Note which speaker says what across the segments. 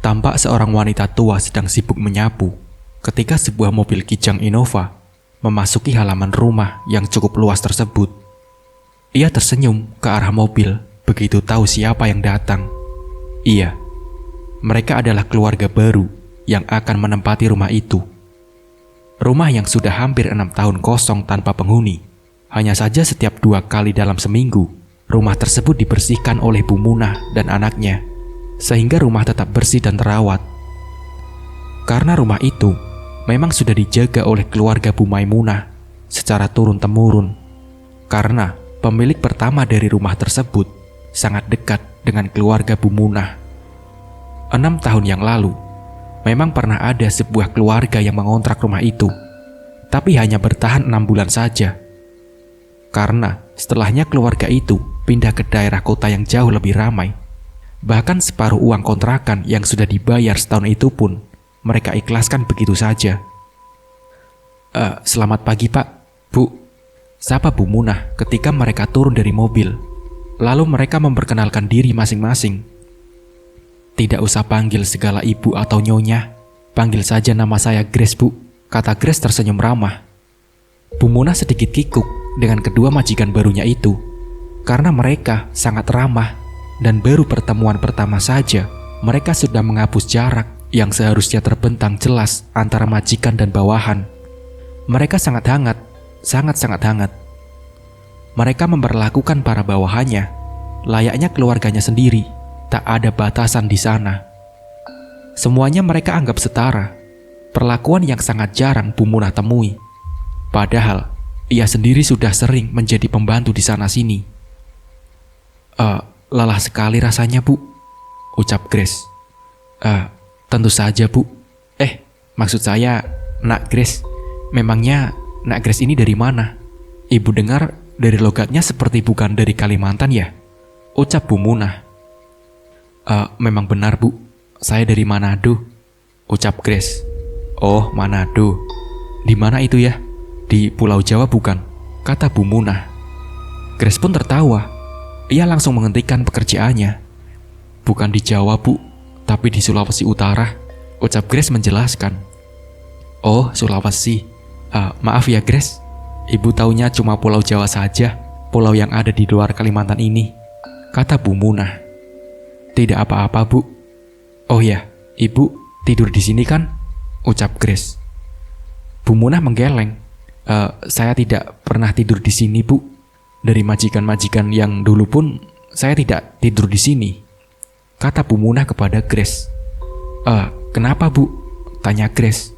Speaker 1: Tampak seorang wanita tua sedang sibuk menyapu ketika sebuah mobil Kijang Innova memasuki halaman rumah yang cukup luas tersebut. Ia tersenyum ke arah mobil begitu tahu siapa yang datang. Iya, mereka adalah keluarga baru yang akan menempati rumah itu. Rumah yang sudah hampir 6 tahun kosong tanpa penghuni. Hanya saja setiap 2 kali dalam seminggu, rumah tersebut dibersihkan oleh Bu Munah dan anaknya, sehingga rumah tetap bersih dan terawat. Karena rumah itu memang sudah dijaga oleh keluarga Bu Maimunah secara turun-temurun. Karena pemilik pertama dari rumah tersebut sangat dekat dengan keluarga Bu Munah. 6 tahun yang lalu, memang pernah ada sebuah keluarga yang mengontrak rumah itu, tapi hanya bertahan 6 bulan saja. Karena setelahnya keluarga itu pindah ke daerah kota yang jauh lebih ramai. Bahkan separuh uang kontrakan yang sudah dibayar setahun itu pun mereka ikhlaskan begitu saja. Selamat pagi Pak, Bu, sapa Bu Munah ketika mereka turun dari mobil. Lalu mereka memperkenalkan diri masing-masing. Tidak usah panggil segala ibu atau nyonya, panggil saja nama saya Grace Bu, kata Grace tersenyum ramah. Bu Munah sedikit kikuk dengan kedua majikan barunya itu, karena mereka sangat ramah dan baru pertemuan pertama saja mereka sudah menghapus jarak yang seharusnya terbentang jelas antara majikan dan bawahan. Mereka sangat hangat, sangat-sangat hangat. Mereka memperlakukan para bawahannya layaknya keluarganya sendiri, tak ada batasan di sana. Semuanya mereka anggap setara, perlakuan yang sangat jarang Bu Munah temui. Padahal ia sendiri sudah sering menjadi pembantu di sana-sini. Lelah sekali rasanya Bu, ucap Grace. Tentu saja Bu. Maksud saya, Nak Grace, memangnya Nak Grace ini dari mana? Ibu dengar dari logatnya seperti bukan dari Kalimantan ya? Ucap Bu Munah. Memang benar Bu, saya dari Manado, ucap Grace. Oh, Manado. Di mana itu ya? Di Pulau Jawa bukan? Kata Bu Munah. Grace pun tertawa. Ia langsung menghentikan pekerjaannya. Bukan di Jawa Bu, tapi di Sulawesi Utara, ucap Grace menjelaskan. Oh, Sulawesi. Maaf ya Grace, Ibu taunya cuma Pulau Jawa saja, pulau yang ada di luar Kalimantan ini, kata Bu Munah. Tidak apa-apa Bu. Oh ya, Ibu tidur di sini kan? Ucap Grace. Bu Munah menggeleng. Saya tidak pernah tidur di sini Bu. Dari majikan-majikan yang dulu pun saya tidak tidur di sini, kata Bu Munah kepada Grace. Kenapa Bu? Tanya Grace.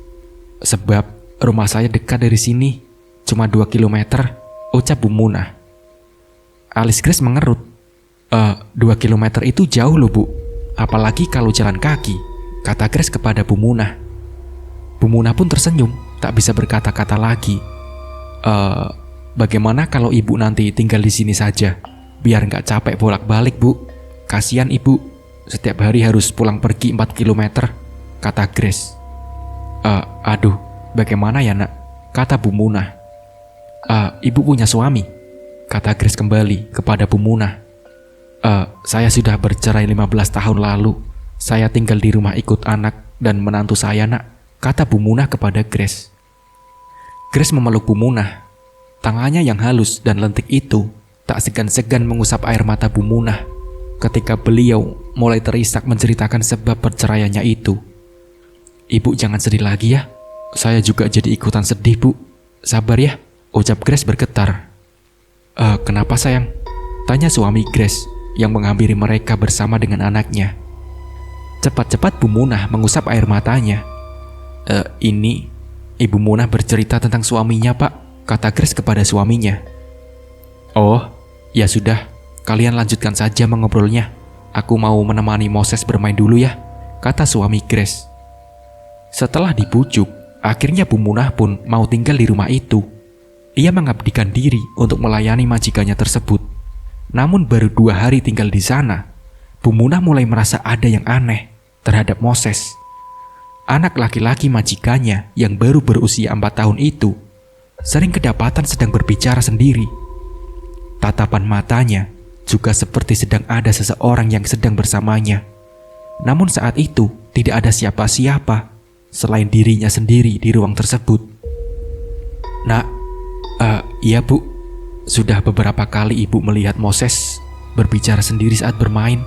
Speaker 1: Sebab rumah saya dekat dari sini, cuma 2 kilometer, ucap Bu Munah. Alis Grace mengerut. 2 kilometer itu jauh loh Bu, apalagi kalau jalan kaki, kata Grace kepada Bu Munah. Bu Munah pun tersenyum, tak bisa berkata-kata lagi. Bagaimana kalau Ibu nanti tinggal di sini saja, biar nggak capek bolak-balik Bu. Kasihan Ibu, setiap hari harus pulang pergi 4 kilometer, kata Grace. Aduh, bagaimana ya Nak, kata Bu Munah. Ibu punya suami, kata Grace kembali kepada Bu Munah. Saya sudah bercerai 15 tahun lalu. Saya tinggal di rumah ikut anak dan menantu saya Nak, kata Bu Munah kepada Grace. Grace memeluk Bu Munah. Tangannya yang halus dan lentik itu tak segan-segan mengusap air mata Bu Munah ketika beliau mulai terisak menceritakan sebab perceraiannya itu. Ibu jangan sedih lagi ya, saya juga jadi ikutan sedih Bu. Sabar ya, ucap Grace bergetar. Kenapa sayang? Tanya suami Grace yang menghampiri mereka bersama dengan anaknya. Cepat-cepat Bu Munah mengusap air matanya. Ini Ibu Munah bercerita tentang suaminya Pak, kata Grace kepada suaminya. Oh, ya sudah, kalian lanjutkan saja mengobrolnya. Aku mau menemani Moses bermain dulu ya, kata suami Grace. Setelah dibujuk, akhirnya Bu Munah pun mau tinggal di rumah itu. Ia mengabdikan diri untuk melayani majikannya tersebut. Namun baru 2 hari tinggal di sana, Bu Munah mulai merasa ada yang aneh terhadap Moses. Anak laki-laki majikannya yang baru berusia 4 tahun itu sering kedapatan sedang berbicara sendiri. Tatapan matanya juga seperti sedang ada seseorang yang sedang bersamanya. Namun saat itu tidak ada siapa-siapa selain dirinya sendiri di ruang tersebut. Nak, iya bu, sudah beberapa kali ibu melihat Moses berbicara sendiri saat bermain.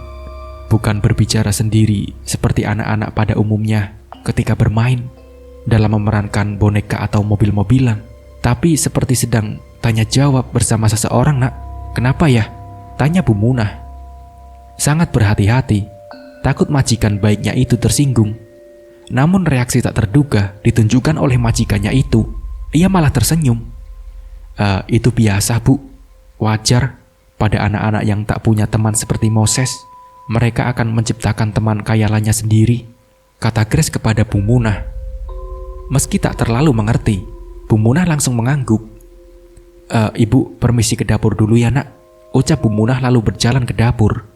Speaker 1: Bukan berbicara sendiri seperti anak-anak pada umumnya ketika bermain dalam memerankan boneka atau mobil-mobilan, tapi seperti sedang tanya jawab bersama seseorang. Nak, kenapa ya? Tanya Bu Munah. Sangat berhati-hati, takut majikan baiknya itu tersinggung. Namun reaksi tak terduga ditunjukkan oleh majikannya itu. Ia malah tersenyum. Itu biasa bu, wajar pada anak-anak yang tak punya teman seperti Moses. Mereka akan menciptakan teman khayalannya sendiri, kata Grace kepada Bu Munah. Meski tak terlalu mengerti, Bu Munah langsung mengangguk. Ibu permisi ke dapur dulu ya nak, ucap Bu Munah lalu berjalan ke dapur.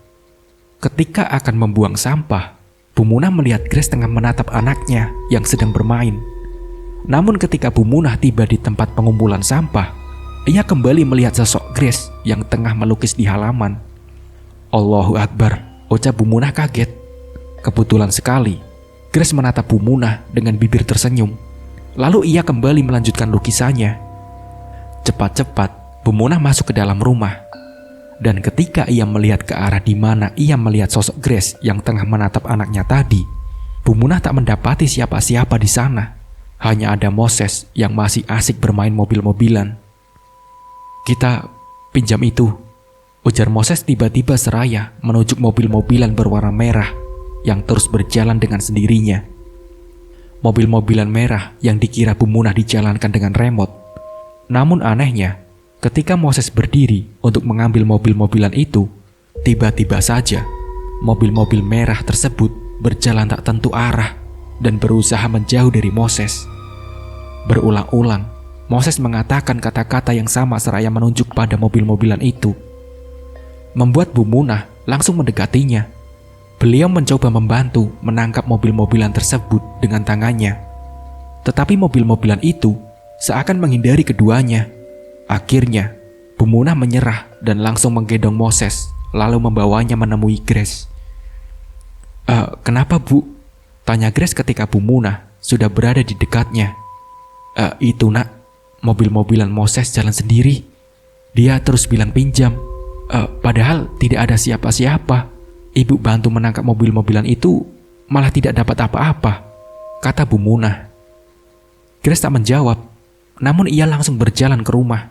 Speaker 1: Ketika akan membuang sampah, Bu Munah melihat Grace tengah menatap anaknya yang sedang bermain. Namun ketika Bu Munah tiba di tempat pengumpulan sampah, ia kembali melihat sosok Grace yang tengah melukis di halaman. Allahu Akbar, ucap Bu Munah kaget. Kebetulan sekali, Grace menatap Bu Munah dengan bibir tersenyum. Lalu ia kembali melanjutkan lukisannya. Cepat-cepat, Bu Munah masuk ke dalam rumah. Dan ketika ia melihat ke arah di mana ia melihat sosok Grace yang tengah menatap anaknya tadi, Bu Munah tak mendapati siapa-siapa di sana. Hanya ada Moses yang masih asik bermain mobil-mobilan. Kita pinjam itu, ujar Moses tiba-tiba seraya menunjuk mobil-mobilan berwarna merah yang terus berjalan dengan sendirinya. Mobil-mobilan merah yang dikira Bu Munah dijalankan dengan remote. Namun anehnya, ketika Moses berdiri untuk mengambil mobil-mobilan itu, tiba-tiba saja mobil-mobil merah tersebut berjalan tak tentu arah dan berusaha menjauh dari Moses. Berulang-ulang, Moses mengatakan kata-kata yang sama seraya menunjuk pada mobil-mobilan itu. Membuat Bu Munah langsung mendekatinya. Beliau mencoba membantu menangkap mobil-mobilan tersebut dengan tangannya. Tetapi mobil-mobilan itu seakan menghindari keduanya. Akhirnya, Bu Munah menyerah dan langsung menggendong Moses, lalu membawanya menemui Grace. Kenapa bu? Tanya Grace ketika Bu Munah sudah berada di dekatnya. Itu nak, mobil-mobilan Moses jalan sendiri. Dia terus bilang pinjam. Padahal tidak ada siapa-siapa. Ibu bantu menangkap mobil-mobilan itu, malah tidak dapat apa-apa, kata Bu Munah. Grace tak menjawab, namun ia langsung berjalan ke rumah.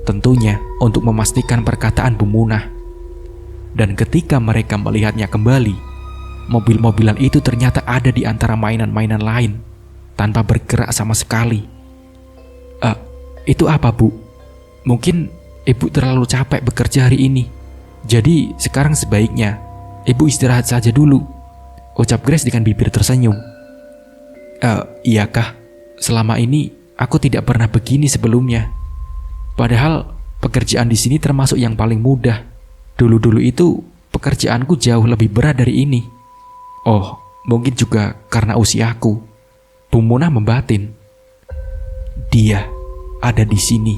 Speaker 1: Tentunya untuk memastikan perkataan Bu Munah. Dan ketika mereka melihatnya kembali, mobil-mobilan itu ternyata ada di antara mainan-mainan lain, tanpa bergerak sama sekali. Itu apa bu? Mungkin ibu terlalu capek bekerja hari ini. Jadi sekarang sebaiknya ibu istirahat saja dulu, ucap Grace dengan bibir tersenyum. Iyakah? Selama ini aku tidak pernah begini sebelumnya. Padahal pekerjaan di sini termasuk yang paling mudah. Dulu-dulu itu pekerjaanku jauh lebih berat dari ini. Oh, mungkin juga karena usiaku. Bu Munah membatin. Dia ada di sini.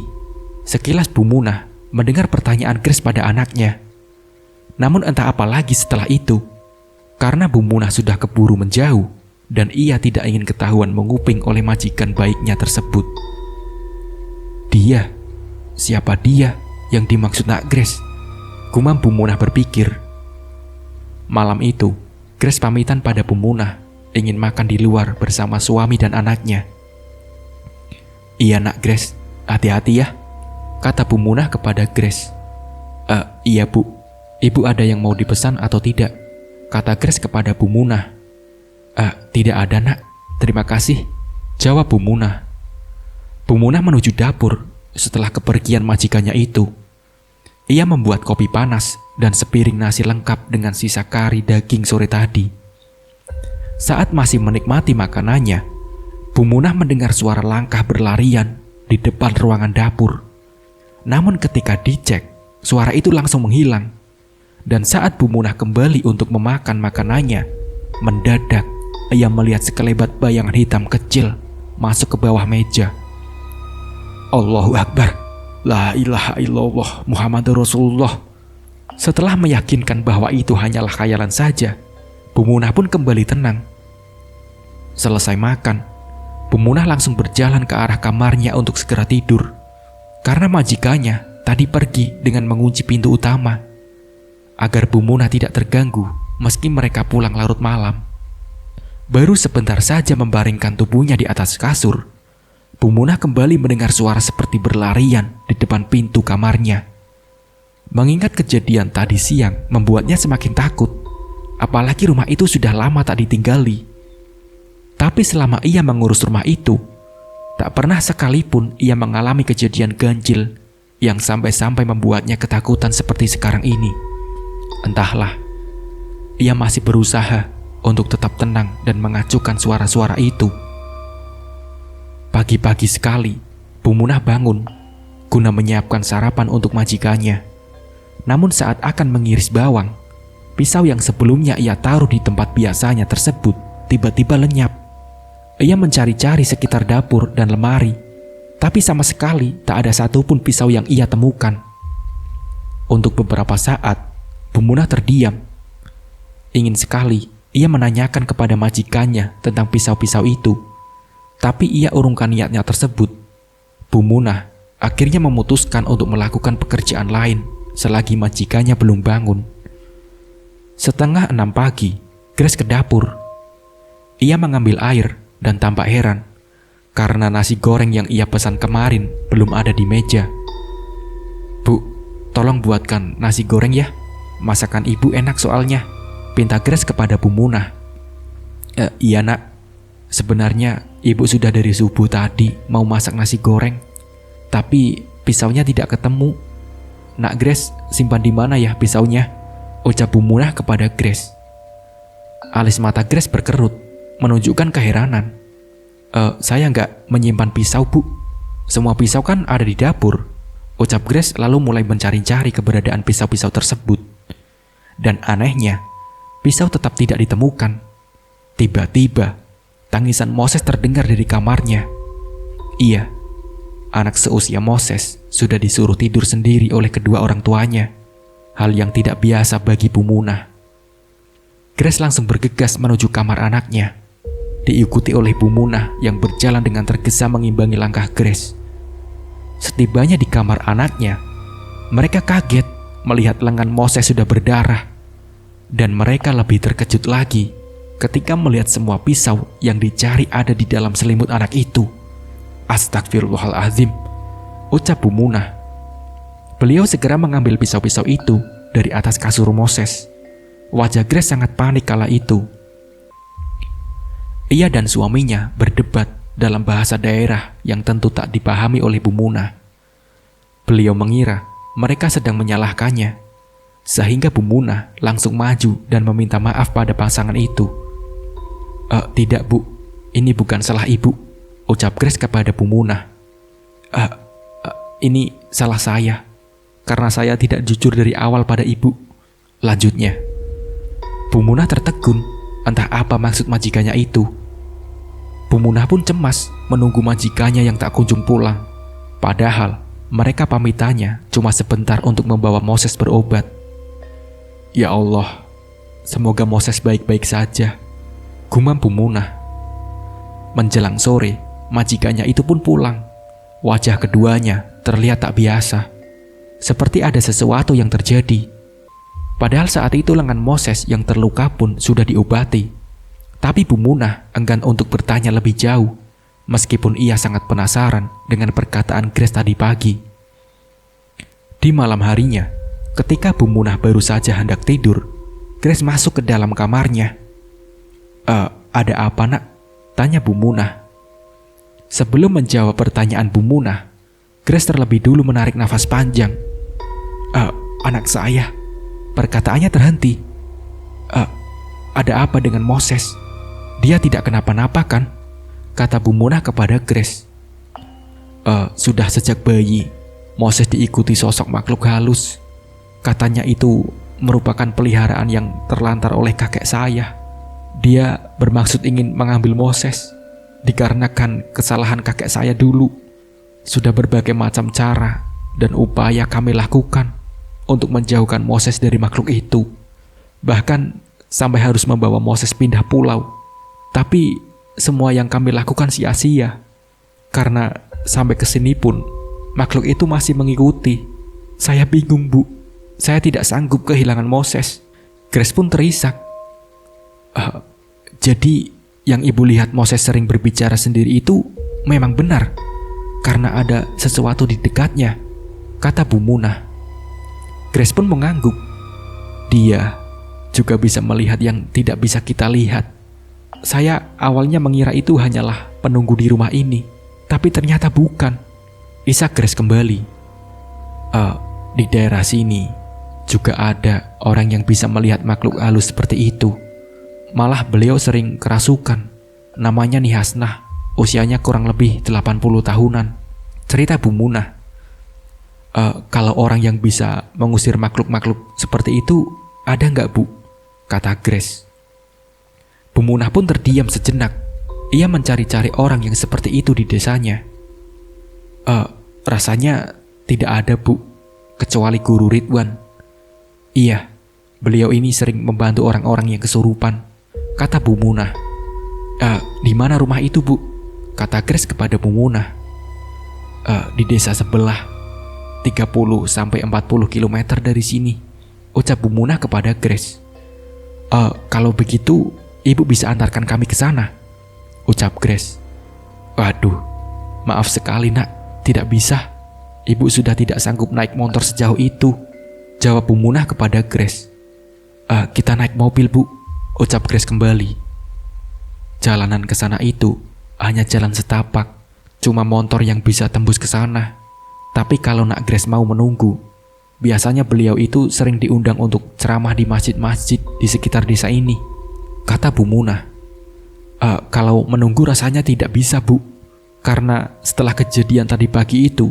Speaker 1: Sekilas Bu Munah mendengar pertanyaan Grace pada anaknya. Namun entah apa lagi setelah itu, karena Bu Munah sudah keburu menjauh dan ia tidak ingin ketahuan menguping oleh majikan baiknya tersebut. Dia, siapa dia yang dimaksud Nak Grace? Gumam Bu Munah berpikir. Malam itu, Grace pamitan pada Bu Munah ingin makan di luar bersama suami dan anaknya. Iya Nak Grace, hati-hati ya, kata Bu Munah kepada Grace. Iya bu, ibu ada yang mau dipesan atau tidak? Kata Grace kepada Bu Munah. Tidak ada nak, terima kasih, jawab Bu Munah. Bu Munah menuju dapur setelah kepergian majikannya itu. Ia membuat kopi panas dan sepiring nasi lengkap dengan sisa kari daging sore tadi. Saat masih menikmati makanannya, Bu Munah mendengar suara langkah berlarian di depan ruangan dapur. Namun ketika dicek, suara itu langsung menghilang. Dan saat Bu Munah kembali untuk memakan makanannya, mendadak ia melihat sekelebat bayangan hitam kecil masuk ke bawah meja. Allahu Akbar, la ilaha illallah Muhammadur Rasulullah. Setelah meyakinkan bahwa itu hanyalah khayalan saja, Bu Munah pun kembali tenang. Selesai makan, Bu Munah langsung berjalan ke arah kamarnya untuk segera tidur. Karena majikannya tadi pergi dengan mengunci pintu utama, agar Bu Munah tidak terganggu meski mereka pulang larut malam. Baru sebentar saja membaringkan tubuhnya di atas kasur, Bu Munah kembali mendengar suara seperti berlarian di depan pintu kamarnya. Mengingat kejadian tadi siang membuatnya semakin takut, apalagi rumah itu sudah lama tak ditinggali. Tapi selama ia mengurus rumah itu, tak pernah sekalipun ia mengalami kejadian ganjil yang sampai-sampai membuatnya ketakutan seperti sekarang ini. Entahlah, ia masih berusaha untuk tetap tenang dan mengacuhkan suara-suara itu. Pagi-pagi sekali, Bu Munah bangun guna menyiapkan sarapan untuk majikannya. Namun saat akan mengiris bawang, pisau yang sebelumnya ia taruh di tempat biasanya tersebut tiba-tiba lenyap. Ia mencari-cari sekitar dapur dan lemari, tapi sama sekali tak ada satupun pisau yang ia temukan. Untuk beberapa saat, Bu Munah terdiam. Ingin sekali ia menanyakan kepada majikannya tentang pisau-pisau itu, tapi ia urungkan niatnya tersebut. Bu Munah akhirnya memutuskan untuk melakukan pekerjaan lain selagi majikannya belum bangun. 5:30 pagi, Grace ke dapur. Ia mengambil air dan tampak heran karena nasi goreng yang ia pesan kemarin belum ada di meja. "Bu, tolong buatkan nasi goreng ya. Masakan ibu enak soalnya," pinta Grace kepada Bu Munah. Iya nak, sebenarnya ibu sudah dari subuh tadi mau masak nasi goreng, tapi pisaunya tidak ketemu. Nak Grace, simpan di mana ya pisaunya?" ucap Bu Munah kepada Grace. Alis mata Grace berkerut, menunjukkan keheranan. Saya nggak menyimpan pisau, Bu. Semua pisau kan ada di dapur," ucap Grace lalu mulai mencari-cari keberadaan pisau-pisau tersebut. Dan anehnya, pisau tetap tidak ditemukan. Tiba-tiba, tangisan Moses terdengar dari kamarnya. Iya, anak seusia Moses sudah disuruh tidur sendiri oleh kedua orang tuanya. Hal yang tidak biasa bagi Bu Munah. Grace langsung bergegas menuju kamar anaknya, diikuti oleh Bu Munah yang berjalan dengan tergesa mengimbangi langkah Grace. Setibanya di kamar anaknya, mereka kaget melihat lengan Moses sudah berdarah. Dan mereka lebih terkejut lagi ketika melihat semua pisau yang dicari ada di dalam selimut anak itu. "Astagfirullahaladzim," ucap Bu Munah. Beliau segera mengambil pisau-pisau itu dari atas kasur Moses. Wajah Grace sangat panik kala itu. Ia dan suaminya berdebat dalam bahasa daerah yang tentu tak dipahami oleh Bu Munah. Beliau mengira mereka sedang menyalahkannya, sehingga Bu Munah langsung maju dan meminta maaf pada pasangan itu. Tidak Bu, ini bukan salah ibu," ucap Grace kepada Bu Munah. Ini salah saya, karena saya tidak jujur dari awal pada ibu," lanjutnya. Bu Munah tertegun, entah apa maksud majikannya itu. Bu Munah pun cemas menunggu majikannya yang tak kunjung pulang. Padahal mereka pamitannya cuma sebentar untuk membawa Moses berobat. "Ya Allah, semoga Moses baik-baik saja," gumam Bu Munah. Menjelang sore, majikannya itu pun pulang. Wajah keduanya terlihat tak biasa, seperti ada sesuatu yang terjadi. Padahal saat itu lengan Moses yang terluka pun sudah diobati. Tapi Bu Munah enggan untuk bertanya lebih jauh, meskipun ia sangat penasaran dengan perkataan Grace tadi pagi. Di malam harinya, ketika Bu Munah baru saja hendak tidur, Grace masuk ke dalam kamarnya. Ada apa nak?" tanya Bu Munah. Sebelum menjawab pertanyaan Bu Munah, Grace terlebih dulu menarik nafas panjang. Anak saya," perkataannya terhenti. Ada apa dengan Moses? Dia tidak kenapa-napa kan?" kata Bu Munah kepada Grace. Sudah sejak bayi, Moses diikuti sosok makhluk halus. Katanya itu merupakan peliharaan yang terlantar oleh kakek saya. Dia bermaksud ingin mengambil Moses, dikarenakan kesalahan kakek saya dulu. Sudah berbagai macam cara dan upaya kami lakukan untuk menjauhkan Moses dari makhluk itu. Bahkan sampai harus membawa Moses pindah pulau. Tapi semua yang kami lakukan sia-sia. Karena sampai ke sini pun makhluk itu masih mengikuti. Saya bingung, Bu. Saya tidak sanggup kehilangan Moses. Grace pun terisak. Jadi yang ibu lihat Moses sering berbicara sendiri itu memang benar, karena ada sesuatu di dekatnya, kata Bu Munah. Grace pun mengangguk. Dia juga bisa melihat yang tidak bisa kita lihat. Saya awalnya mengira itu hanyalah penunggu di rumah ini, tapi ternyata bukan. Isak Grace kembali. Di daerah sini juga ada orang yang bisa melihat makhluk halus seperti itu. Malah beliau sering kerasukan. Namanya Nihasnah, usianya kurang lebih 80 tahunan. Cerita Bu Munah. Kalau orang yang bisa mengusir makhluk-makhluk seperti itu, ada nggak, Bu? Kata Grace. Bu Munah pun terdiam sejenak. Ia mencari-cari orang yang seperti itu di desanya. Rasanya tidak ada, Bu, kecuali Guru Ridwan. Iya, beliau ini sering membantu orang-orang yang kesurupan, kata Bu Munah. Di mana rumah itu, Bu? Kata Grace kepada Bu Munah. Di desa sebelah, 30-40 km dari sini, ucap Bu Munah kepada Grace. Kalau begitu, ibu bisa antarkan kami ke sana, ucap Grace. Waduh, maaf sekali nak, tidak bisa. Ibu sudah tidak sanggup naik motor sejauh itu, jawab Bu Munah kepada Grace. Kita naik mobil, Bu, ucap Grace kembali. Jalanan ke sana itu hanya jalan setapak, cuma motor yang bisa tembus ke sana. Tapi kalau nak Grace mau menunggu, biasanya beliau itu sering diundang untuk ceramah di masjid-masjid di sekitar desa ini, kata Bu Munah. Kalau menunggu rasanya tidak bisa, Bu, karena setelah kejadian tadi pagi itu,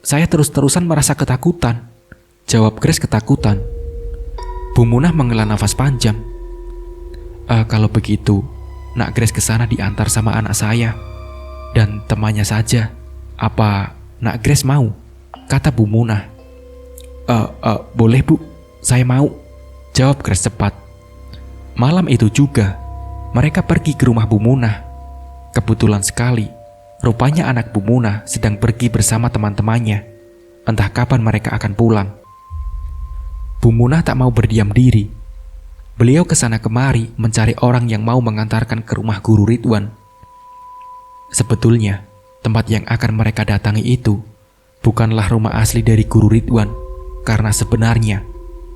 Speaker 1: saya terus-terusan merasa ketakutan, jawab Grace ketakutan. Bu Munah menghela nafas panjang. Kalau begitu, nak Grace ke sana diantar sama anak saya dan temannya saja. Apa nak Grace mau? Kata Bu Munah. Boleh, Bu, saya mau, jawab Grace cepat. Malam itu juga, mereka pergi ke rumah Bu Munah. Kebetulan sekali, rupanya anak Bu Munah sedang pergi bersama teman-temannya. Entah kapan mereka akan pulang. Bu Munah tak mau berdiam diri. Beliau kesana kemari mencari orang yang mau mengantarkan ke rumah Guru Ridwan. Sebetulnya, tempat yang akan mereka datangi itu bukanlah rumah asli dari Guru Ridwan, karena sebenarnya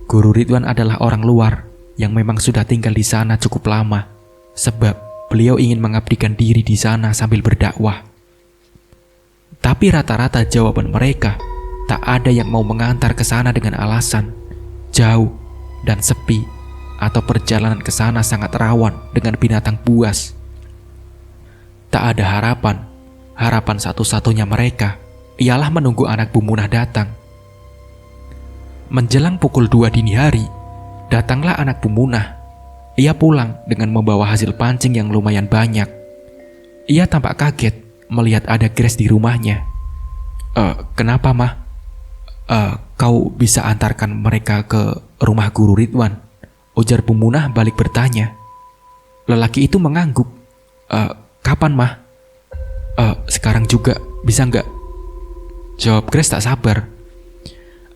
Speaker 1: Guru Ridwan adalah orang luar yang memang sudah tinggal di sana cukup lama, sebab beliau ingin mengabdikan diri di sana sambil berdakwah. Tapi rata-rata jawaban mereka, tak ada yang mau mengantar ke sana dengan alasan jauh dan sepi, atau perjalanan ke sana sangat rawan dengan binatang buas. Tak ada harapan. Harapan satu-satunya mereka ialah menunggu anak Bu Munah datang. Menjelang pukul 2 dini hari, datanglah anak Bu Munah. Ia pulang dengan membawa hasil pancing yang lumayan banyak. Ia tampak kaget melihat ada Grace di rumahnya. Kenapa, Mah? Kau bisa antarkan mereka ke rumah Guru Ridwan? Ujar Bu Munah balik bertanya. Lelaki itu mengangguk. Kapan, Mah? Sekarang juga, bisa nggak? Jawab Grace tak sabar.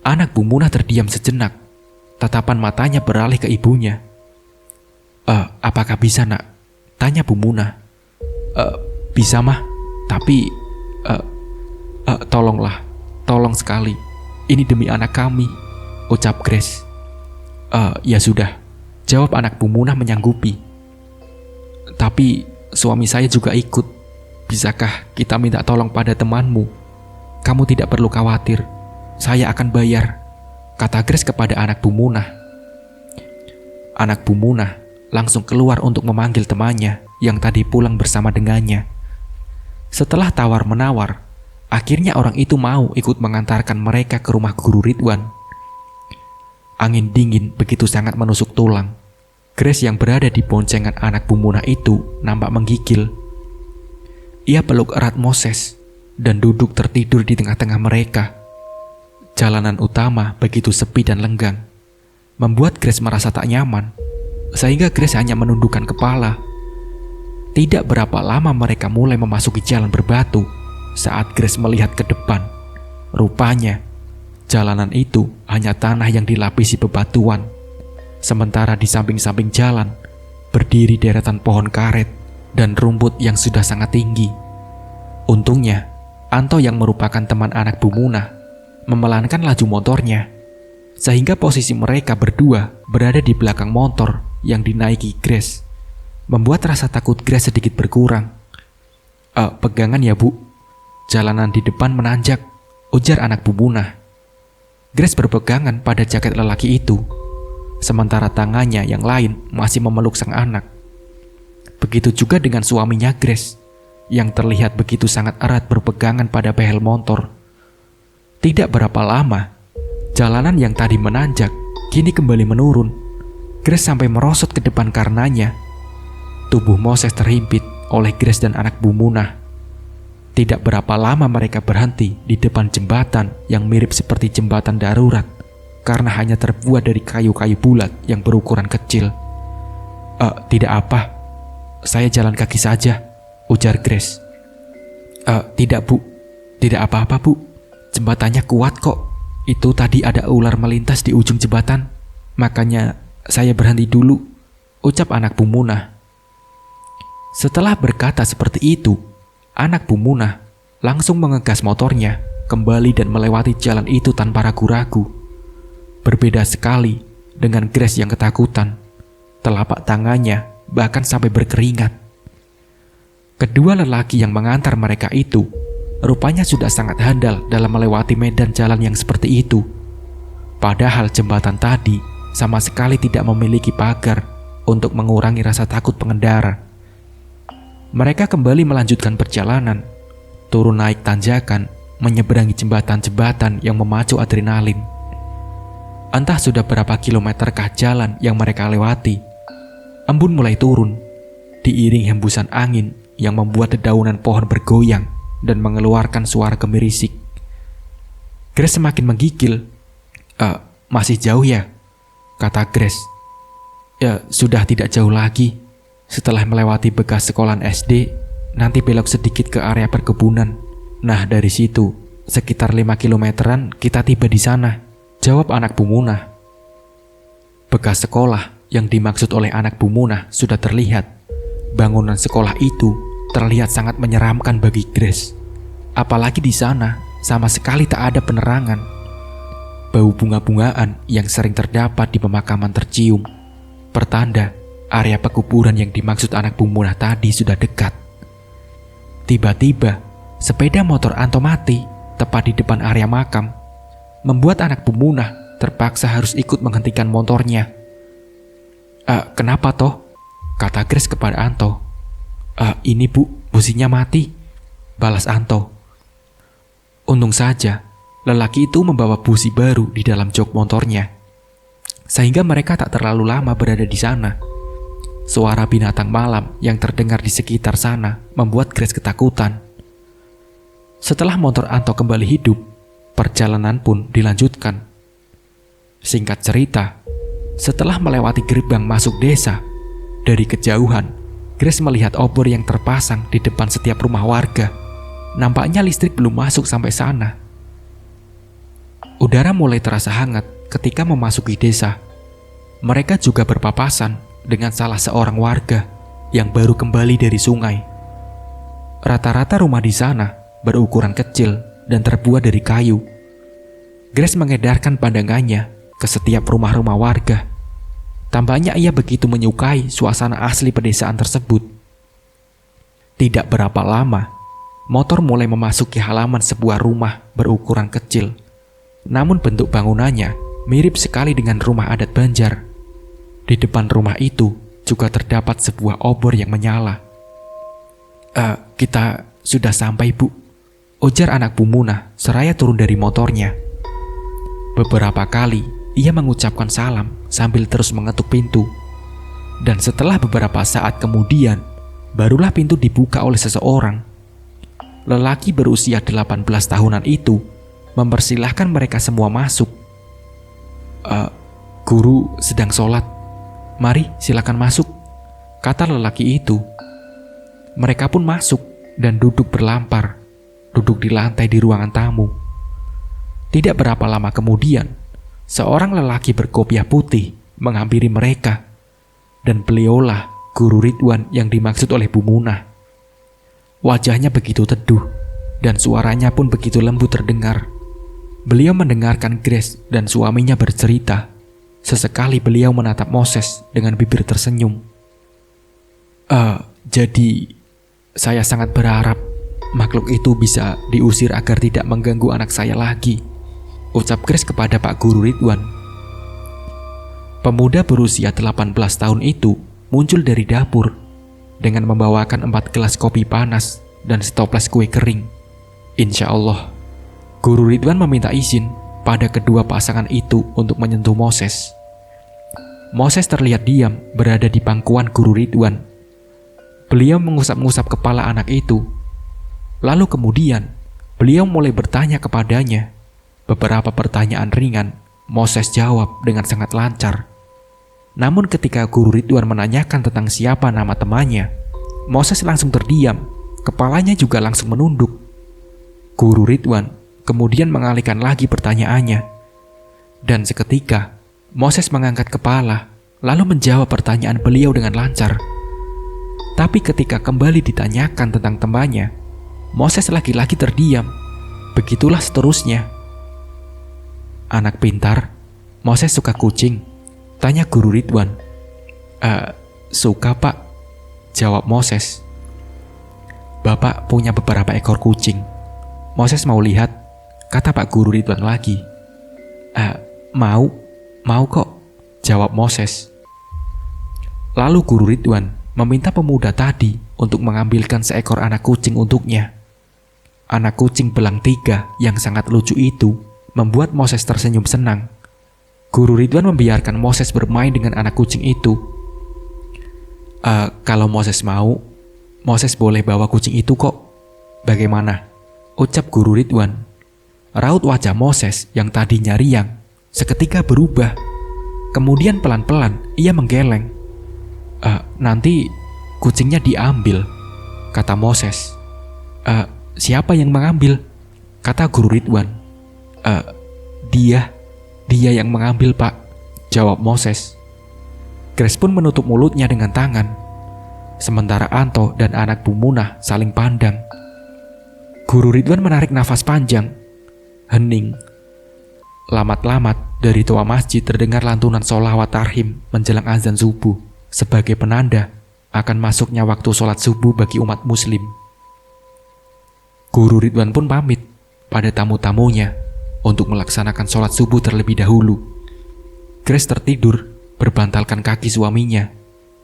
Speaker 1: Anak Bu Munah terdiam sejenak. Tatapan matanya beralih ke ibunya. Apakah bisa, nak? Tanya Bu Munah. Bisa, Mah. Tapi, tolonglah. Tolong sekali. Ini demi anak kami, ucap Grace. Ya sudah, jawab anak Bu Munah menyanggupi. Tapi suami saya juga ikut. Bisakah kita minta tolong pada temanmu? Kamu tidak perlu khawatir, saya akan bayar, kata Grace kepada anak Bu Munah. Anak Bu Munah langsung keluar untuk memanggil temannya yang tadi pulang bersama dengannya. Setelah tawar-menawar, akhirnya orang itu mau ikut mengantarkan mereka ke rumah Guru Ridwan. Angin dingin begitu sangat menusuk tulang. Grace yang berada di boncengan anak Bu Munah itu nampak menggigil. Ia peluk erat Moses dan duduk tertidur di tengah-tengah mereka. Jalanan utama begitu sepi dan lenggang, membuat Grace merasa tak nyaman. sehingga Grace hanya menundukkan kepala. Tidak berapa lama mereka mulai memasuki jalan berbatu saat Grace melihat ke depan. Rupanya, jalanan itu hanya tanah yang dilapisi bebatuan. Sementara di samping-samping jalan, berdiri deretan pohon karet dan rumput yang sudah sangat tinggi. Untungnya, Anto yang merupakan teman anak Bu Munah memelankan laju motornya, sehingga posisi mereka berdua berada di belakang motor yang dinaiki Grace, membuat rasa takut Grace sedikit berkurang. Pegangan ya Bu, jalanan di depan menanjak, ujar anak Bu Munah. Grace berpegangan pada jaket lelaki itu, sementara tangannya yang lain masih memeluk sang anak. Begitu juga dengan suaminya Grace, yang terlihat begitu sangat erat berpegangan pada behel motor. Tidak berapa lama, jalanan yang tadi menanjak kini kembali menurun. Grace sampai merosot ke depan karenanya. Tubuh Moses terhimpit oleh Grace dan anak Bu Munah. Tidak berapa lama mereka berhenti di depan jembatan yang mirip seperti jembatan darurat karena hanya terbuat dari kayu-kayu bulat yang berukuran kecil. Tidak apa, saya jalan kaki saja, ujar Grace. Tidak Bu, tidak apa-apa Bu, jembatannya kuat kok. Itu tadi ada ular melintas di ujung jembatan, makanya saya berhenti dulu, ucap anak Bu Munah. Setelah berkata seperti itu, anak Bu Munah langsung mengegas motornya kembali dan melewati jalan itu tanpa ragu-ragu. Berbeda sekali dengan Grace yang ketakutan. Telapak tangannya bahkan sampai berkeringat. Kedua lelaki yang mengantar mereka itu rupanya sudah sangat handal dalam melewati medan jalan yang seperti itu. Padahal jembatan tadi sama sekali tidak memiliki pagar untuk mengurangi rasa takut pengendara. Mereka kembali melanjutkan perjalanan, turun naik tanjakan, menyeberangi jembatan-jembatan yang memacu adrenalin. Entah sudah berapa kilometerkah jalan yang mereka lewati, embun mulai turun, diiring hembusan angin yang membuat dedaunan pohon bergoyang dan mengeluarkan suara gemirisik. Grace semakin menggigil. Masih jauh ya? Kata Grace. Ya, sudah tidak jauh lagi. Setelah melewati bekas sekolahan SD, nanti belok sedikit ke area perkebunan. Nah, dari situ, sekitar 5 kilometeran kita tiba di sana, jawab anak Bu Munah. Bekas sekolah yang dimaksud oleh anak Bu Munah sudah terlihat. Bangunan sekolah itu terlihat sangat menyeramkan bagi Grace. Apalagi di sana sama sekali tak ada penerangan. Bau bunga-bungaan yang sering terdapat di pemakaman tercium, pertanda area pekuburan yang dimaksud anak Bu Munah tadi sudah dekat. Tiba-tiba, sepeda motor Anto mati tepat di depan area makam, membuat anak Bu Munah terpaksa harus ikut menghentikan motornya. Kenapa toh? Kata Grace kepada Anto. Ini Bu, businya mati, balas Anto. Untung saja, lelaki itu membawa busi baru di dalam jok motornya, sehingga mereka tak terlalu lama berada di sana. Suara binatang malam yang terdengar di sekitar sana membuat Grace ketakutan. Setelah motor Anto kembali hidup, perjalanan pun dilanjutkan. Singkat cerita, setelah melewati gerbang masuk desa, dari kejauhan, Grace melihat obor yang terpasang di depan setiap rumah warga. Nampaknya listrik belum masuk sampai sana. Udara mulai terasa hangat ketika memasuki desa. Mereka juga berpapasan dengan salah seorang warga yang baru kembali dari sungai. Rata-rata rumah di sana berukuran kecil dan terbuat dari kayu. Grace mengedarkan pandangannya ke setiap rumah-rumah warga. Tampaknya ia begitu menyukai suasana asli pedesaan tersebut. Tidak berapa lama, motor mulai memasuki halaman sebuah rumah berukuran kecil. Namun bentuk bangunannya mirip sekali dengan rumah adat Banjar. Di depan rumah itu juga terdapat sebuah obor yang menyala. Kita sudah sampai Bu, ujar anak Bu Munah seraya turun dari motornya. Beberapa kali ia mengucapkan salam sambil terus mengetuk pintu. Dan setelah beberapa saat kemudian, barulah pintu dibuka oleh seseorang. Lelaki berusia 18 tahunan itu mempersilahkan mereka semua masuk. Guru sedang sholat, "Mari, silakan masuk," kata lelaki itu. Mereka pun masuk dan duduk berlampar, duduk di lantai di ruangan tamu. Tidak berapa lama kemudian, seorang lelaki berkopiah putih menghampiri mereka, dan beliaulah Guru Ridwan yang dimaksud oleh Bu Munah. Wajahnya begitu teduh, dan suaranya pun begitu lembut terdengar. Beliau mendengarkan Grace dan suaminya bercerita. Sesekali beliau menatap Moses dengan bibir tersenyum. Jadi, saya sangat berharap makhluk itu bisa diusir agar tidak mengganggu anak saya lagi," ucap Grace kepada Pak Guru Ridwan. Pemuda berusia 18 tahun itu muncul dari dapur dengan membawakan 4 gelas kopi panas dan setoples kue kering. Insya Allah, Guru Ridwan meminta izin pada kedua pasangan itu untuk menyentuh Moses. Moses terlihat diam berada di pangkuan Guru Ridwan. Beliau mengusap-ngusap kepala anak itu. Lalu kemudian, beliau mulai bertanya kepadanya. Beberapa pertanyaan ringan, Moses jawab dengan sangat lancar. Namun ketika Guru Ridwan menanyakan tentang siapa nama temannya, Moses langsung terdiam, kepalanya juga langsung menunduk. Guru Ridwan kemudian mengalihkan lagi pertanyaannya. Dan seketika, Moses mengangkat kepala, lalu menjawab pertanyaan beliau dengan lancar. Tapi ketika kembali ditanyakan tentang temannya, Moses lagi-lagi terdiam. Begitulah seterusnya. "Anak pintar, Moses suka kucing?" tanya Guru Ridwan. Suka Pak," jawab Moses. "Bapak punya beberapa ekor kucing. Moses mau lihat," kata Pak Guru Ridwan lagi. Mau kok," jawab Moses. Lalu Guru Ridwan meminta pemuda tadi untuk mengambilkan seekor anak kucing untuknya. Anak kucing belang 3 yang sangat lucu itu membuat Moses tersenyum senang. Guru Ridwan membiarkan Moses bermain dengan anak kucing itu. Kalau Moses mau, Moses boleh bawa kucing itu kok. Bagaimana?" ucap Guru Ridwan. Raut wajah Moses yang tadinya riang seketika berubah. Kemudian pelan-pelan ia menggeleng. Nanti kucingnya diambil," kata Moses. Siapa yang mengambil?" kata Guru Ridwan. Dia yang mengambil Pak," jawab Moses. Grace pun menutup mulutnya dengan tangan. Sementara Anto dan anak Bu Munah saling pandang. Guru Ridwan menarik nafas panjang. Hening. Lamat-lamat dari toa masjid terdengar lantunan sholawat tarhim menjelang azan subuh sebagai penanda akan masuknya waktu sholat subuh bagi umat muslim. Guru Ridwan pun pamit pada tamu-tamunya untuk melaksanakan sholat subuh terlebih dahulu. Grace tertidur berbantalkan kaki suaminya.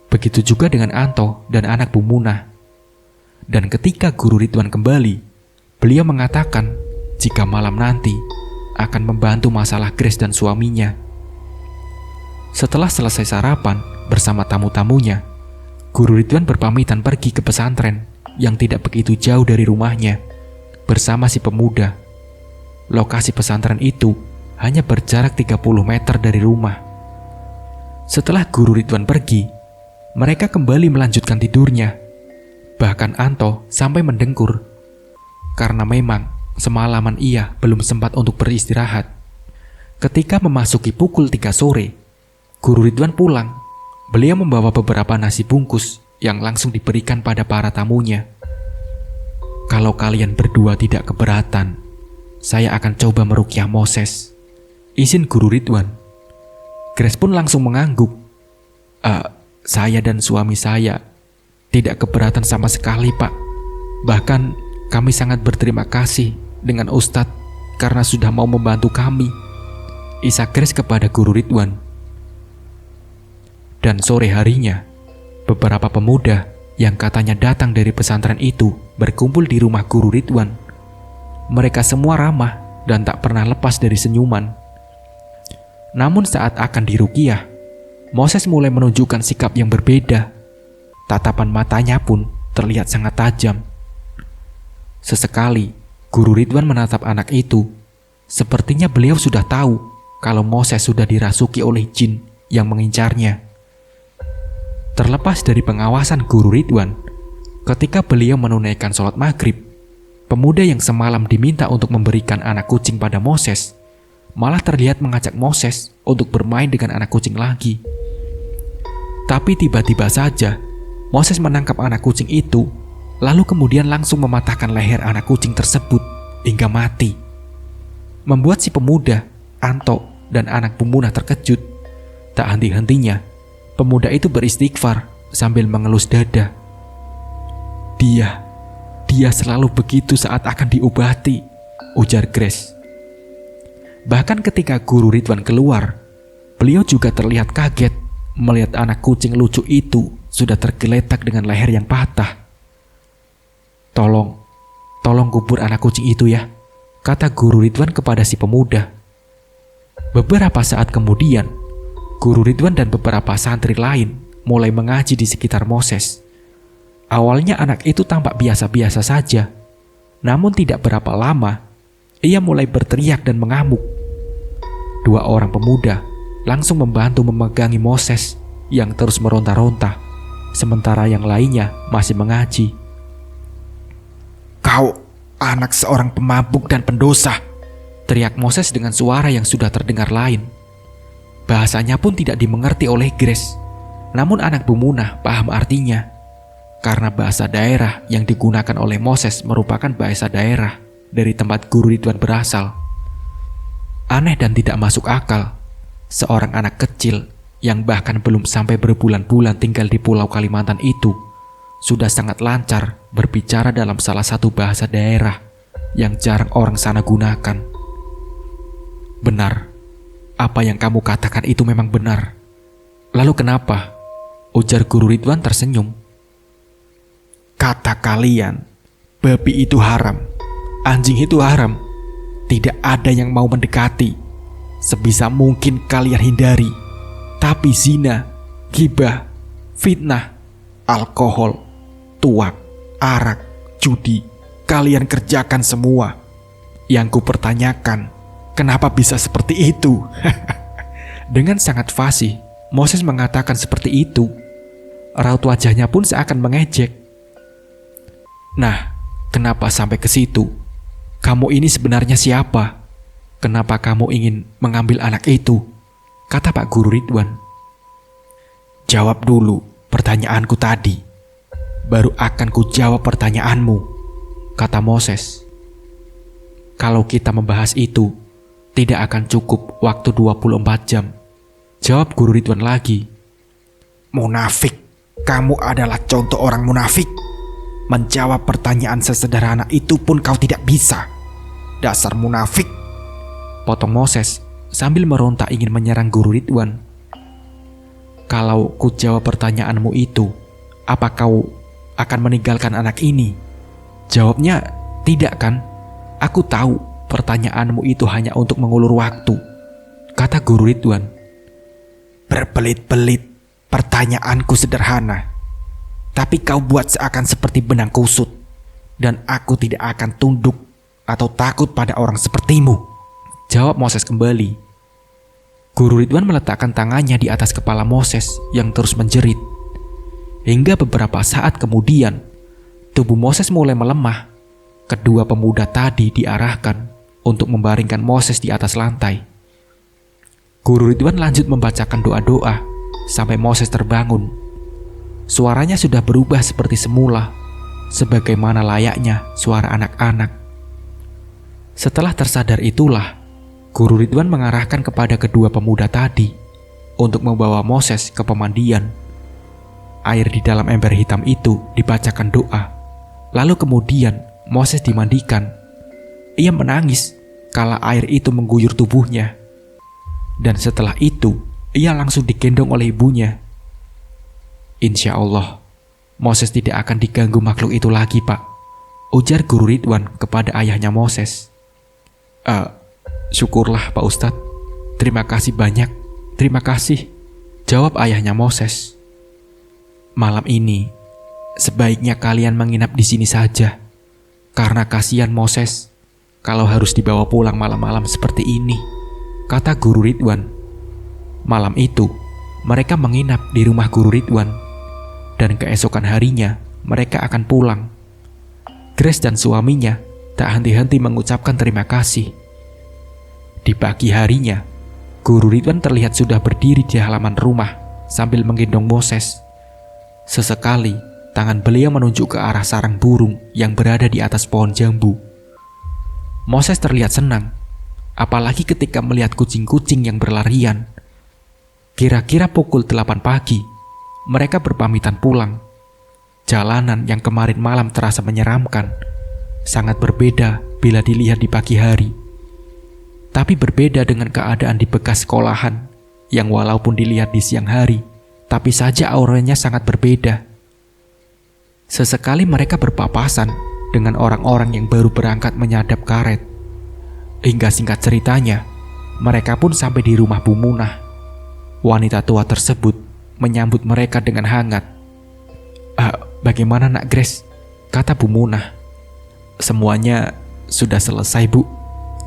Speaker 1: Begitu juga dengan Anto dan anak Bu Munah. Dan ketika Guru Ridwan kembali, beliau mengatakan jika malam nanti akan membantu masalah Grace dan suaminya. Setelah selesai sarapan bersama tamu-tamunya, Guru Ridwan berpamitan pergi ke pesantren yang tidak begitu jauh dari rumahnya bersama si pemuda. Lokasi pesantren itu hanya berjarak 30 meter dari rumah. Setelah Guru Ridwan pergi, mereka kembali melanjutkan tidurnya. Bahkan Anto sampai mendengkur karena memang semalaman ia belum sempat untuk beristirahat. Ketika memasuki pukul 3 sore, Guru Ridwan pulang. Beliau membawa beberapa nasi bungkus yang langsung diberikan pada para tamunya. "Kalau kalian berdua tidak keberatan, saya akan coba meruqyah Moses," izin Guru Ridwan. Grace pun langsung mengangguk. Saya dan suami saya tidak keberatan sama sekali, Pak. Bahkan kami sangat berterima kasih dengan Ustadz karena sudah mau membantu kami," isak Grace kepada Guru Ridwan. Dan sore harinya, beberapa pemuda yang katanya datang dari pesantren itu berkumpul di rumah Guru Ridwan. Mereka semua ramah dan tak pernah lepas dari senyuman. Namun saat akan diruqyah, Moses mulai menunjukkan sikap yang berbeda. Tatapan matanya pun terlihat sangat tajam. Sesekali, Guru Ridwan menatap anak itu. Sepertinya beliau sudah tahu kalau Moses sudah dirasuki oleh jin yang mengincarnya. Terlepas dari pengawasan Guru Ridwan, ketika beliau menunaikan sholat maghrib, pemuda yang semalam diminta untuk memberikan anak kucing pada Moses malah terlihat mengajak Moses untuk bermain dengan anak kucing lagi. Tapi tiba-tiba saja Moses menangkap anak kucing itu, lalu kemudian langsung mematahkan leher anak kucing tersebut hingga mati. Membuat si pemuda, Anto, dan anak pemunah terkejut. Tak henti-hentinya, pemuda itu beristighfar sambil mengelus dada. Dia selalu begitu saat akan diobati, ujar Grace. Bahkan ketika Guru Ridwan keluar, beliau juga terlihat kaget melihat anak kucing lucu itu sudah tergeletak dengan leher yang patah. Tolong kubur anak kucing itu ya, kata Guru Ridwan kepada si pemuda. Beberapa saat kemudian, Guru Ridwan dan beberapa santri lain mulai mengaji di sekitar Moses. Awalnya anak itu tampak biasa-biasa saja, namun tidak berapa lama, ia mulai berteriak dan mengamuk. 2 orang pemuda langsung membantu memegangi Moses yang terus meronta-ronta, sementara yang lainnya masih mengaji. "Kau anak seorang pemabuk dan pendosa," teriak Moses dengan suara yang sudah terdengar lain. Bahasanya pun tidak dimengerti oleh Grace, namun anak Bumunah paham artinya, karena bahasa daerah yang digunakan oleh Moses merupakan bahasa daerah dari tempat Guru Ridwan berasal. Aneh dan tidak masuk akal, seorang anak kecil yang bahkan belum sampai berbulan-bulan tinggal di Pulau Kalimantan itu sudah sangat lancar berbicara dalam salah satu bahasa daerah yang jarang orang sana gunakan. "Benar, apa yang kamu katakan itu memang benar. Lalu kenapa?" ujar Guru Ridwan tersenyum. "Kata kalian, babi itu haram, anjing itu haram. Tidak ada yang mau mendekati. Sebisa mungkin kalian hindari. Tapi zina, ghibah, fitnah, alkohol, tuak, arak, judi, kalian kerjakan semua. Yang kupertanyakan, kenapa bisa seperti itu?" Dengan sangat fasih, Moses mengatakan seperti itu. Raut wajahnya pun seakan mengejek. "Nah, kenapa sampai ke situ? Kamu ini sebenarnya siapa? Kenapa kamu ingin mengambil anak itu?" kata Pak Guru Ridwan. "Jawab dulu pertanyaanku tadi. Baru akan ku jawab pertanyaanmu," kata Moses. "Kalau kita membahas itu, tidak akan cukup waktu 24 jam. Jawab Guru Ridwan lagi. "Munafik, kamu adalah contoh orang munafik. Menjawab pertanyaan sesederhana itu pun kau tidak bisa. Dasar munafik," potong Moses sambil meronta ingin menyerang Guru Ridwan. "Kalau ku jawab pertanyaanmu itu, apa kau akan meninggalkan anak ini?" Jawabnya, "Tidak kan? Aku tahu pertanyaanmu itu hanya untuk mengulur waktu," kata Guru Ridwan. "Berbelit-belit, pertanyaanku sederhana. Tapi kau buat seakan seperti benang kusut, dan aku tidak akan tunduk atau takut pada orang sepertimu," jawab Moses kembali. Guru Ridwan meletakkan tangannya di atas kepala Moses yang terus menjerit. Hingga beberapa saat kemudian, tubuh Moses mulai melemah. Kedua pemuda tadi diarahkan untuk membaringkan Moses di atas lantai. Guru Ridwan lanjut membacakan doa-doa sampai Moses terbangun. Suaranya sudah berubah seperti semula, sebagaimana layaknya suara anak-anak. Setelah tersadar itulah, Guru Ridwan mengarahkan kepada kedua pemuda tadi untuk membawa Moses ke pemandian. Air di dalam ember hitam itu dibacakan doa. Lalu kemudian Moses dimandikan. Ia menangis kala air itu mengguyur tubuhnya. Dan setelah itu, ia langsung digendong oleh ibunya. "Insya Allah, Moses tidak akan diganggu makhluk itu lagi, Pak," ujar Guru Ridwan kepada ayahnya Moses. Syukurlah Pak Ustadz. Terima kasih banyak. Terima kasih," jawab ayahnya Moses. "Malam ini, sebaiknya kalian menginap di sini saja. Karena kasihan Moses kalau harus dibawa pulang malam-malam seperti ini," kata Guru Ridwan. Malam itu, mereka menginap di rumah Guru Ridwan dan keesokan harinya mereka akan pulang. Grace dan suaminya tak henti-henti mengucapkan terima kasih. Di pagi harinya, Guru Ridwan terlihat sudah berdiri di halaman rumah sambil menggendong Moses. Sesekali, tangan beliau menunjuk ke arah sarang burung yang berada di atas pohon jambu. Moses terlihat senang, apalagi ketika melihat kucing-kucing yang berlarian. Kira-kira pukul 8 pagi, mereka berpamitan pulang. Jalanan yang kemarin malam terasa menyeramkan, sangat berbeda bila dilihat di pagi hari. Tapi berbeda dengan keadaan di bekas sekolahan, yang walaupun dilihat di siang hari, tapi saja auranya sangat berbeda. Sesekali mereka berpapasan dengan orang-orang yang baru berangkat menyadap karet. Hingga singkat ceritanya, mereka pun sampai di rumah Bu Munah. Wanita tua tersebut menyambut mereka dengan hangat. Bagaimana Nak Grace? Kata Bu Munah. Semuanya sudah selesai Bu,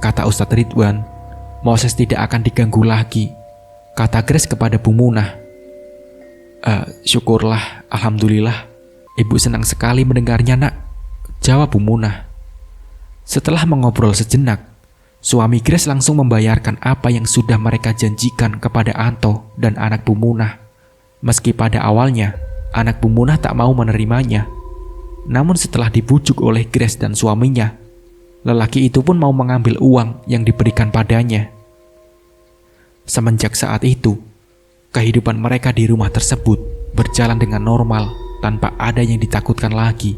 Speaker 1: kata Ustadz Ridwan. Moses tidak akan diganggu lagi, kata Grace kepada Bu Munah. Syukurlah, alhamdulillah. Ibu senang sekali mendengarnya Nak, jawab Bu Munah. Setelah mengobrol sejenak, suami Grace langsung membayarkan apa yang sudah mereka janjikan kepada Anto dan anak Bu Munah. Meski pada awalnya anak Bu Munah tak mau menerimanya, namun setelah dibujuk oleh Grace dan suaminya, lelaki itu pun mau mengambil uang yang diberikan padanya. Semenjak saat itu, kehidupan mereka di rumah tersebut berjalan dengan normal tanpa ada yang ditakutkan lagi.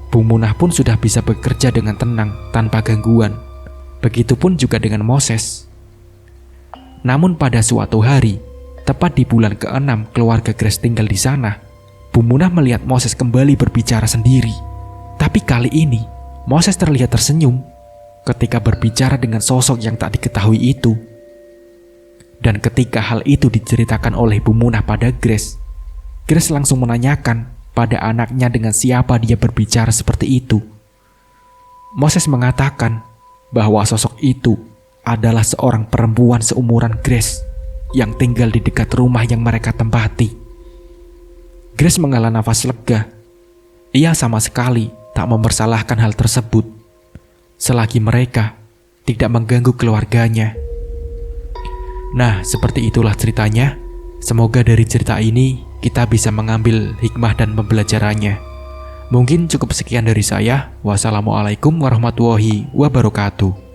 Speaker 1: Bu Munah pun sudah bisa bekerja dengan tenang tanpa gangguan. Begitupun juga dengan Moses. Namun pada suatu hari, tepat di bulan ke-6 keluarga Grace tinggal di sana, Bu Munah melihat Moses kembali berbicara sendiri. Tapi kali ini, Moses terlihat tersenyum ketika berbicara dengan sosok yang tak diketahui itu. Dan ketika hal itu diceritakan oleh Bu Munah pada Grace, Grace langsung menanyakan pada anaknya dengan siapa dia berbicara seperti itu. Moses mengatakan bahwa sosok itu adalah seorang perempuan seumuran Grace yang tinggal di dekat rumah yang mereka tempati. Grace menghela nafas lega. Ia sama sekali tak mempersalahkan hal tersebut, selagi mereka tidak mengganggu keluarganya. Nah, seperti itulah ceritanya. Semoga dari cerita ini kita bisa mengambil hikmah dan pembelajarannya. Mungkin cukup sekian dari saya. Wassalamualaikum warahmatullahi wabarakatuh.